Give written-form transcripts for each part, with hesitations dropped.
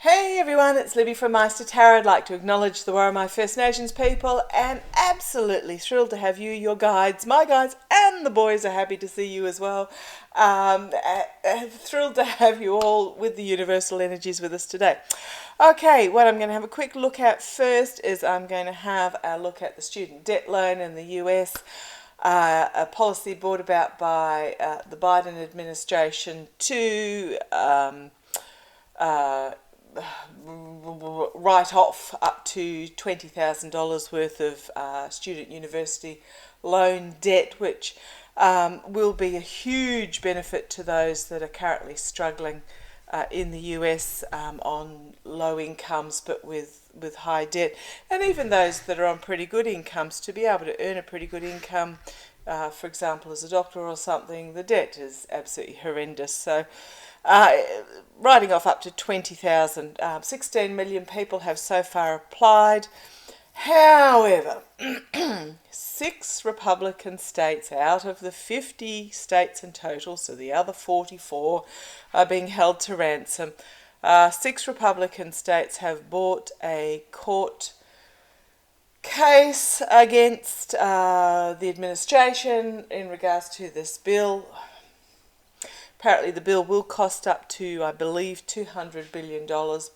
Hey everyone, it's Libby from Meister Tarot. I'd like to acknowledge the Warramai First Nations people and absolutely thrilled to have you, your guides, my guides, and the boys are happy to see you as well. Thrilled to have you all with the universal energies with us today. Okay, what I'm going to have a quick look at first is I'm going to have a look at the student debt loan in the US. A policy brought about by the Biden administration to write off up to $20,000 worth of student university loan debt, which will be a huge benefit to those that are currently struggling in the US on low incomes but with high debt, and even those that are on pretty good incomes to be able to earn a pretty good income. For example, as a doctor or something, the debt is absolutely horrendous. So writing off up to 20,000. 16 million people have so far applied. However, 6 Republican states out of the 50 states in total, so the other 44 are being held to ransom. 6 Republican states have brought a court case against the administration in regards to this bill. Apparently the bill will cost up to, I believe, $200 billion,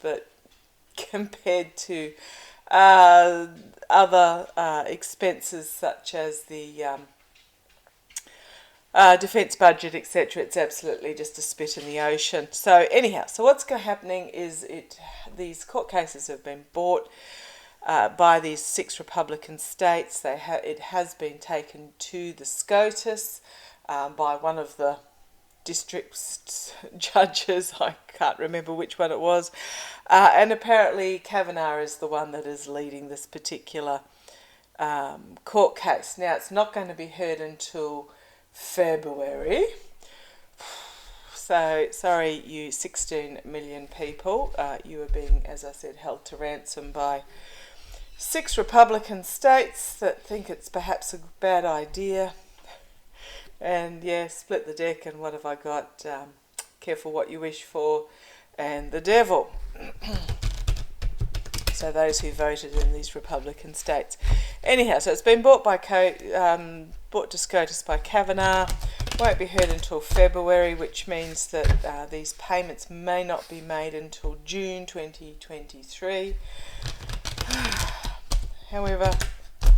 but compared to other expenses such as the defence budget, etc., it's absolutely just a spit in the ocean. So anyhow, so what's happening is these court cases have been brought by these 6 Republican states. It has been taken to the SCOTUS by one of the district judges. I can't remember which one it was, and apparently Kavanaugh is the one that is leading this particular court case. Now it's not going to be heard until February, so sorry you 16 million people, you are being, as I said, held to ransom by 6 Republican states that think it's perhaps a bad idea. And yeah, split the deck, and what have I got? Careful what you wish for, and the devil. So those who voted in these Republican states. Anyhow, so it's been brought to SCOTUS by Kavanaugh. Won't be heard until February, which means that these payments may not be made until June 2023. However,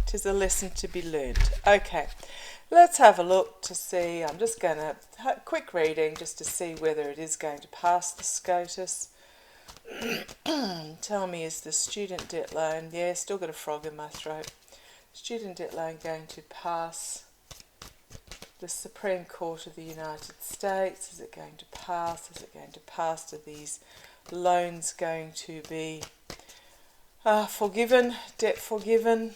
it is a lesson to be learned. Okay. Let's have a look to see. I'm just going to quick reading just to see whether it is going to pass the SCOTUS. Tell me, is the student debt loan? Yeah, still got a frog in my throat. Student debt loan going to pass the Supreme Court of the United States? Is it going to pass? Is it going to pass? Are these loans going to be forgiven? Debt forgiven?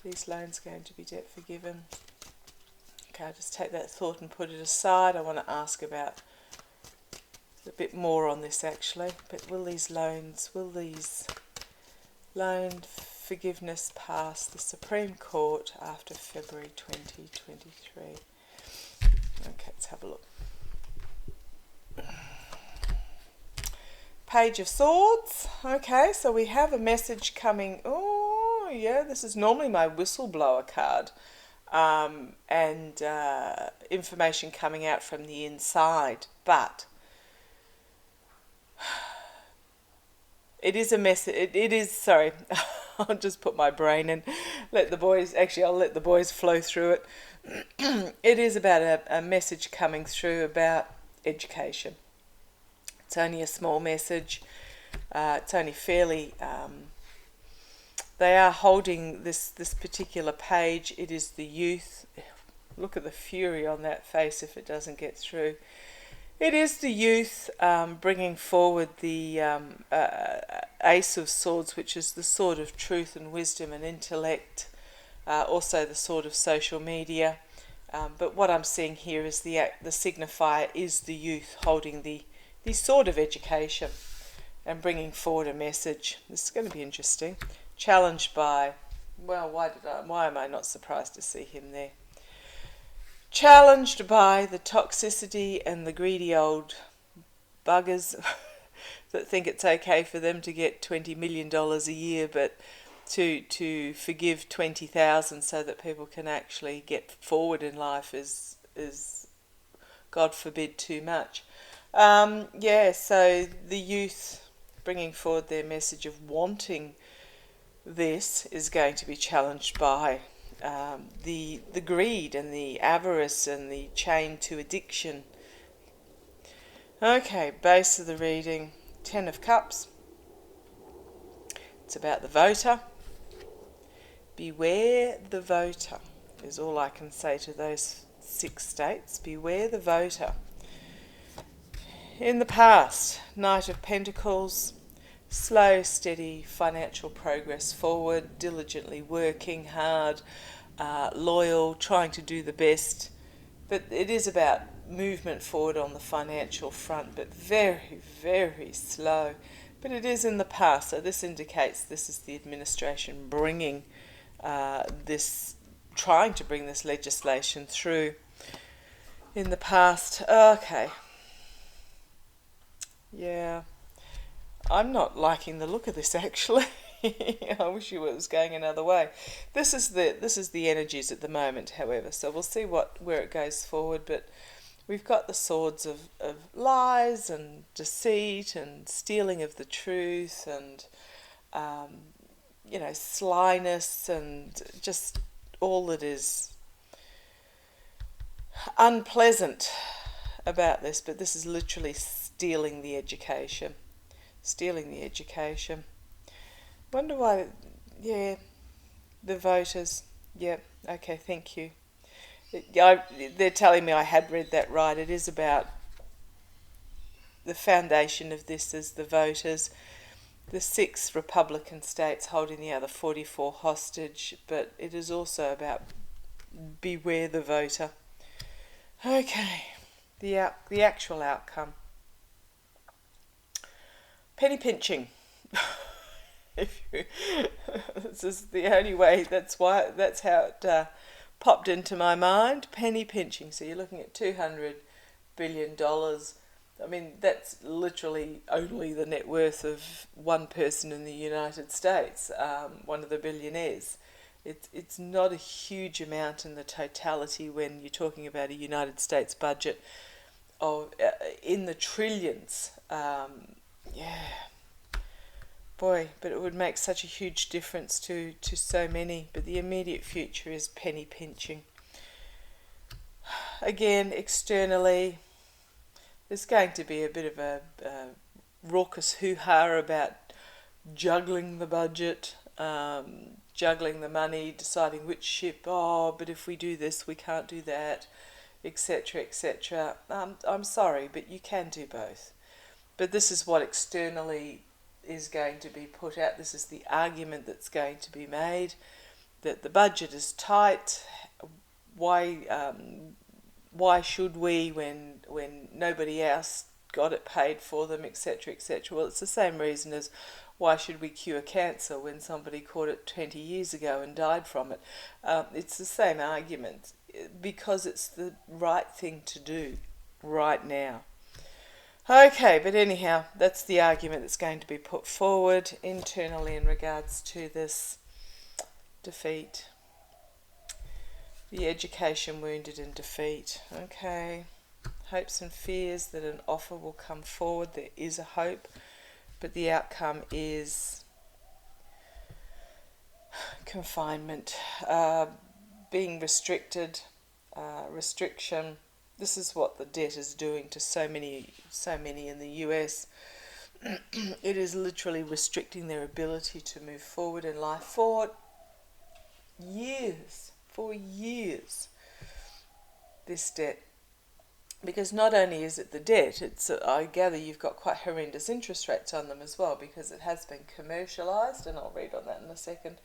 These loans going to be debt forgiven. Okay, I'll just take that thought and put it aside. I want to ask about a bit more on this actually. But will these loan forgiveness pass the Supreme Court after February 2023? Okay, let's have a look. Page of Swords. Okay, so we have a message coming. Oh, yeah, this is normally my whistleblower card. And information coming out from the inside. But it is a message. It is, sorry, I'll just put my brain in. I'll let the boys flow through it. It is about a message coming through about education. It's only a small message. It's only fairly... they are holding this particular page. It is the youth. Look at the fury on that face if it doesn't get through. It is the youth bringing forward the Ace of Swords, which is the sword of truth and wisdom and intellect. Also the sword of social media. But what I'm seeing here is the signifier is the youth holding the sword of education and bringing forward a message. This is going to be interesting. Challenged by, well, why am I not surprised to see him there? Challenged by the toxicity and the greedy old buggers that think it's okay for them to get $20 million a year, but to forgive 20,000 so that people can actually get forward in life is God forbid too much. So the youth bringing forward their message of wanting this is going to be challenged by the greed and the avarice and the chain to addiction. Okay, base of the reading, 10 of Cups. It's about the voter. Beware the voter is all I can say to those 6 states. Beware the voter. In the past, Knight of Pentacles, slow, steady financial progress forward, diligently working hard, loyal, trying to do the best. But it is about movement forward on the financial front, but very, very slow. But it is in the past, so this indicates this is the administration bringing trying to bring this legislation through. In the past, okay. Yeah, I'm not liking the look of this actually. I wish it was going another way. This is the energies at the moment, however. So we'll see where it goes forward. But we've got the swords of lies and deceit and stealing of the truth and slyness and just all that is unpleasant about this. But this is literally stealing the education. Wonder why, the voters, okay, thank you. They're telling me I had read that right. It is about the foundation of this is the voters, the 6 Republican states holding the other 44 hostage, but it is also about beware the voter. Okay, the actual outcome. Penny pinching. This is the only way. That's how it popped into my mind. Penny pinching. So you're looking at $200 billion. I mean, that's literally only the net worth of one person in the United States, one of the billionaires. It's not a huge amount in the totality when you're talking about a United States budget of in the trillions. Boy, but it would make such a huge difference to so many. But the immediate future is penny pinching. Again, externally, there's going to be a bit of a raucous hoo-ha about juggling the budget, juggling the money, deciding which ship, but if we do this, we can't do that, etc., etc. I'm sorry, but you can do both. But this is what externally is going to be put out. This is the argument that's going to be made, that the budget is tight. Why should we when nobody else got it paid for them, etc., etc. Well, it's the same reason as why should we cure cancer when somebody caught it 20 years ago and died from it. It's the same argument, because it's the right thing to do right now. Okay, but anyhow, that's the argument that's going to be put forward internally in regards to this defeat. The education wounded in defeat. Okay, hopes and fears that an offer will come forward. There is a hope, but the outcome is confinement, being restricted, restriction. This is what the debt is doing to so many in the US. It is literally restricting their ability to move forward in life for years. This debt. Because not only is it the debt, it's I gather you've got quite horrendous interest rates on them as well, because it has been commercialised, and I'll read on that in a second.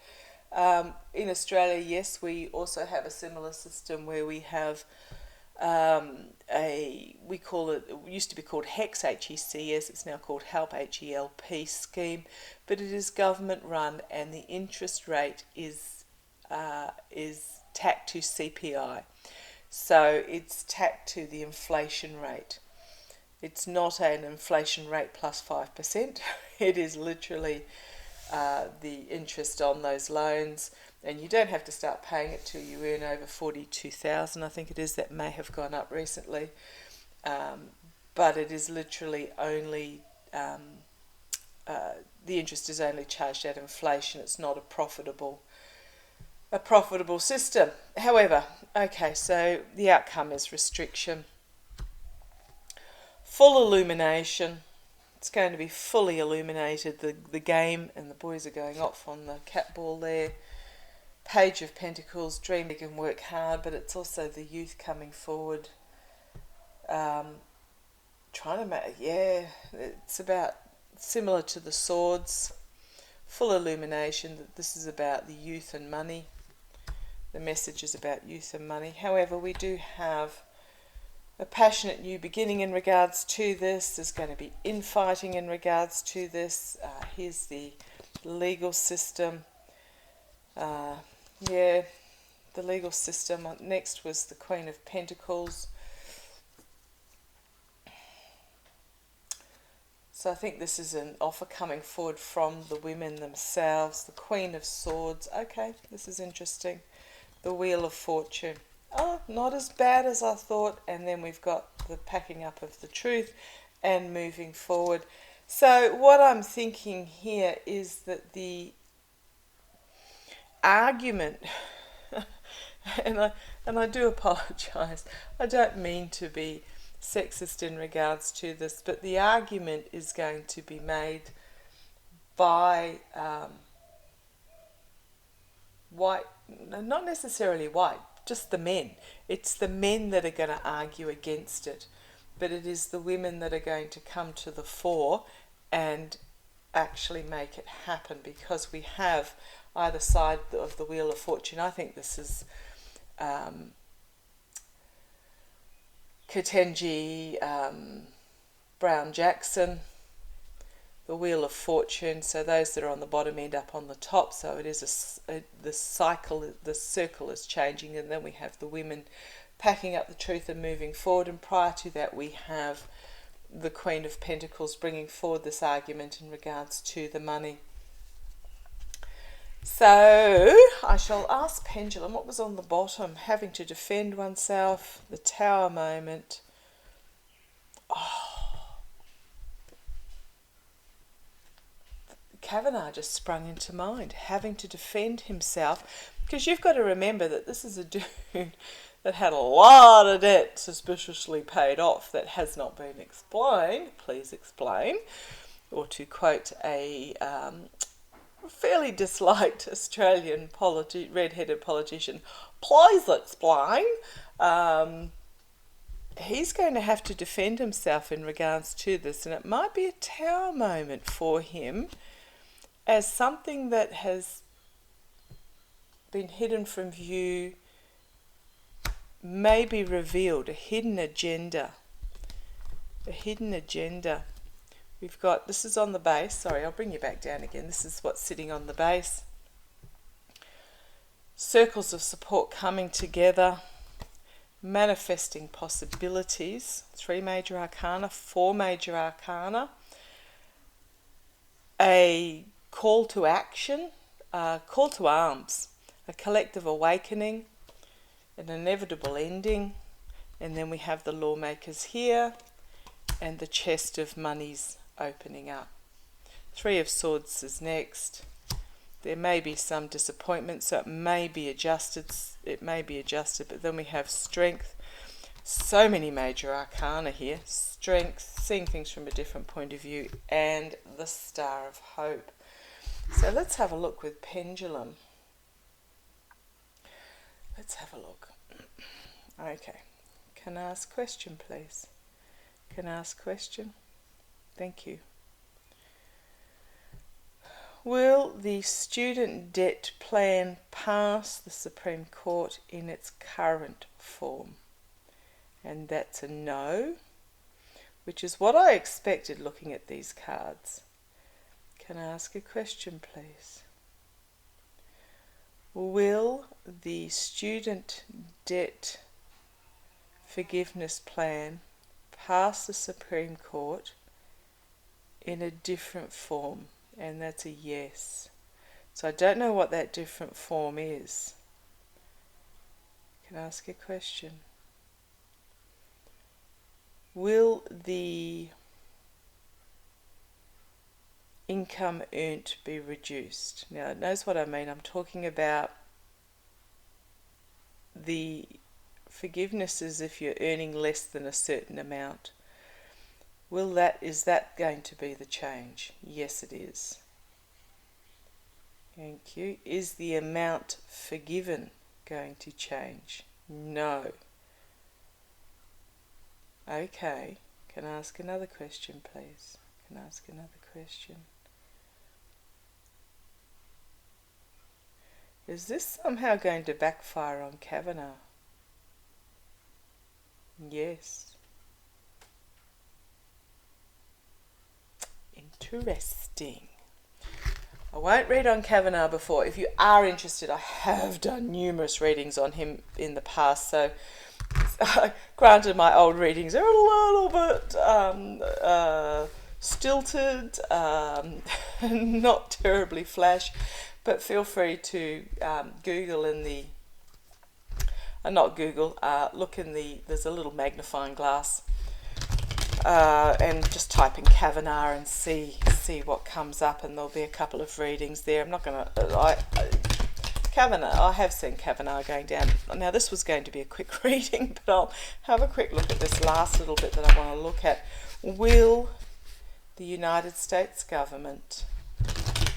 In Australia, yes, we also have a similar system where we have we call it used to be called HECS, HECS, it's now called HELP, HELP scheme, but it is government run, and the interest rate is tacked to CPI. So it's tacked to the inflation rate. It's not an inflation rate plus 5%. It is literally the interest on those loans, and you don't have to start paying it till you earn over 42,000. I think it is. That may have gone up recently, but it is literally only the interest is only charged at inflation. It's not a profitable system. However, okay, so the outcome is restriction, full illumination. It's going to be fully illuminated, the game, and the boys are going off on the cat ball there. Page of Pentacles, dream big and work hard, but it's also the youth coming forward. It's about similar to the swords. Full illumination that this is about the youth and money. The message is about youth and money. However, we do have a passionate new beginning in regards to this. There's going to be infighting in regards to this. Here's the legal system. The legal system. Next was the Queen of Pentacles. So I think this is an offer coming forward from the women themselves. The Queen of Swords. Okay, this is interesting. The Wheel of Fortune. Oh, not as bad as I thought. And then we've got the packing up of the truth and moving forward. So what I'm thinking here is that the argument, and I do apologise, I don't mean to be sexist in regards to this, but the argument is going to be made by white, not necessarily white, just the men. It's the men that are going to argue against it, but it is the women that are going to come to the fore and actually make it happen, because we have either side of the Wheel of Fortune. I think this is Ketanji Brown Jackson, the Wheel of Fortune. So those that are on the bottom end up on the top. So it is the circle is changing, and then we have the women packing up the truth and moving forward. And prior to that, we have the Queen of Pentacles bringing forward this argument in regards to the money. So I shall ask Pendulum, what was on the bottom? Having to defend oneself, the Tower moment. Oh, Kavanaugh just sprung into mind, having to defend himself, because you've got to remember that this is a dude that had a lot of debt suspiciously paid off that has not been explained. Please explain. Or to quote a fairly disliked Australian red-headed politician, please explain. He's going to have to defend himself in regards to this, and it might be a Tower moment for him as something that has been hidden from view may be revealed, a hidden agenda. We've got, this is on the base, sorry, I'll bring you back down again. This is what's sitting on the base. Circles of support coming together, manifesting possibilities, 3 major arcana, 4 major arcana, a call to action, call to arms, a collective awakening, an inevitable ending, and then we have the lawmakers here, and the chest of monies opening up. 3 of Swords is next. There may be some disappointment, so it may be adjusted, but then we have strength. So many major arcana here. Strength, seeing things from a different point of view, and the Star of Hope. So let's have a look with Pendulum. Let's have a look. Okay. Can I ask a question, please? Can I ask a question? Thank you. Will the student debt plan pass the Supreme Court in its current form? And that's a no, which is what I expected looking at these cards. Can I ask a question, please? Will the student debt forgiveness plan pass the Supreme Court in a different form, and that's a yes. So I don't know what that different form is. Can I ask a question? Will the income earned be reduced? Now, it knows what I mean. I'm talking about the forgivenesses if you're earning less than a certain amount. Is that going to be the change? Yes, it is. Thank you. Is the amount forgiven going to change? No. Okay. Can I ask another question, please? Can I ask another question? Is this somehow going to backfire on Kavanaugh? Yes. Interesting. I won't read on Kavanaugh before. If you are interested, I have done numerous readings on him in the past, so granted my old readings are a little bit stilted, not terribly flash, but feel free to Google in the look in there's a little magnifying glass and just type in Kavanaugh and see what comes up, and there'll be a couple of readings there. I'm not going to... Kavanaugh, I have seen Kavanaugh going down. Now this was going to be a quick reading, but I'll have a quick look at this last little bit that I want to look at. Will the United States government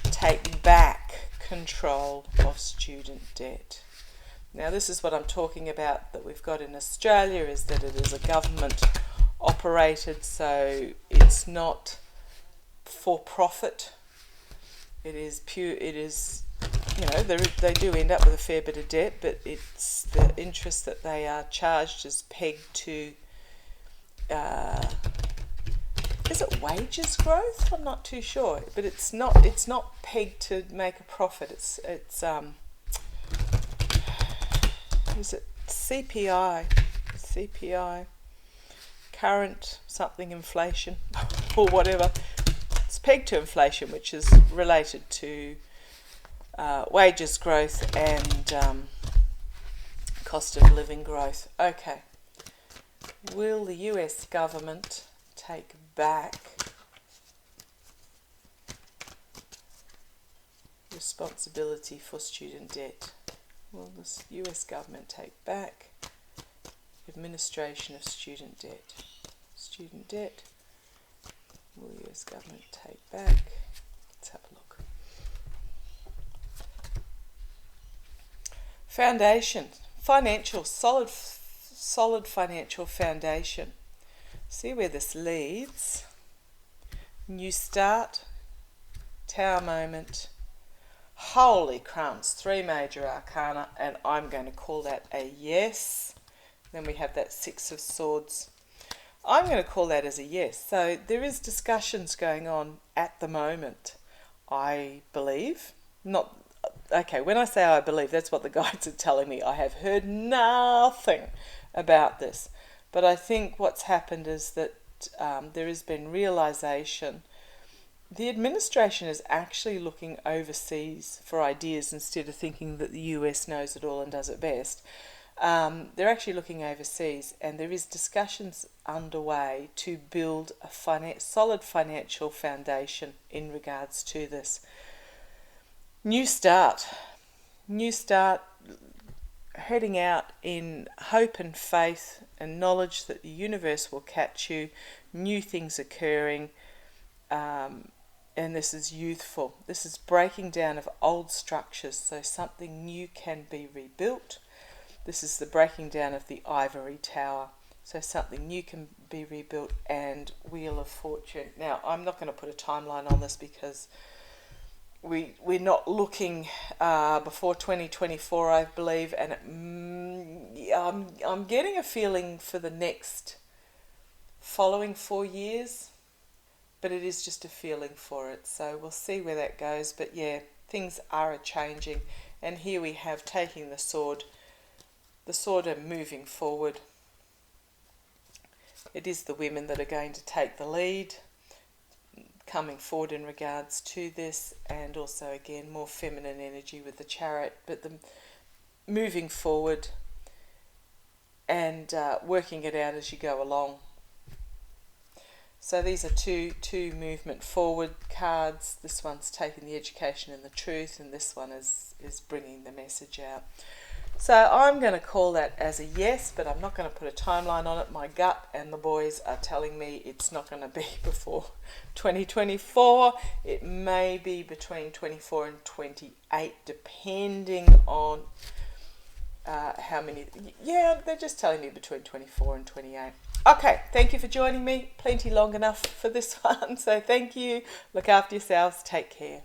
take back control of student debt? Now this is what I'm talking about that we've got in Australia, is that it is a government operated, so it's not for profit. It is pure, they do end up with a fair bit of debt, but it's the interest that they are charged is pegged to, is it wages growth? I'm not too sure, but it's not pegged to make a profit. It's is it CPI, current something inflation or whatever. It's pegged to inflation, which is related to wages growth and cost of living growth. Okay. Will the US government take back responsibility for student debt? Will the US government take back administration of student debt? Student debt. Will the US government take back? Let's have a look. Foundation. Solid financial foundation. See where this leads. New start. Tower moment. Holy crumbs. 3 major arcana, and I'm going to call that a yes. Then we have that 6 of swords. I'm going to call that as a yes. So there is discussions going on at the moment, I believe. When I say I believe, that's what the guides are telling me. I have heard nothing about this. But I think what's happened is that there has been realization. The administration is actually looking overseas for ideas instead of thinking that the US knows it all and does it best. They're actually looking overseas, and there is discussions underway to build a solid financial foundation in regards to this. New start, heading out in hope and faith and knowledge that the universe will catch you, new things occurring, and this is youthful. This is breaking down of old structures so something new can be rebuilt. This is the breaking down of the ivory tower, so something new can be rebuilt, and Wheel of Fortune. Now, I'm not going to put a timeline on this because we're not looking before 2024, I believe, and I'm getting a feeling for the next following 4 years, but it is just a feeling for it, so we'll see where that goes. But yeah, things are changing, and here we have taking the sword and moving forward. it is the women that are going to take the lead coming forward in regards to this, and also again more feminine energy with the Chariot, but the moving forward and working it out as you go along. So these are two movement forward cards. This one's taking the education and the truth, and this one is bringing the message out. So I'm going to call that as a yes, but I'm not going to put a timeline on it. My gut and the boys are telling me it's not going to be before 2024. It may be between 24 and 28, depending on how many. Yeah, they're just telling me between 24 and 28. Okay, thank you for joining me. Plenty long enough for this one. So thank you. Look after yourselves. Take care.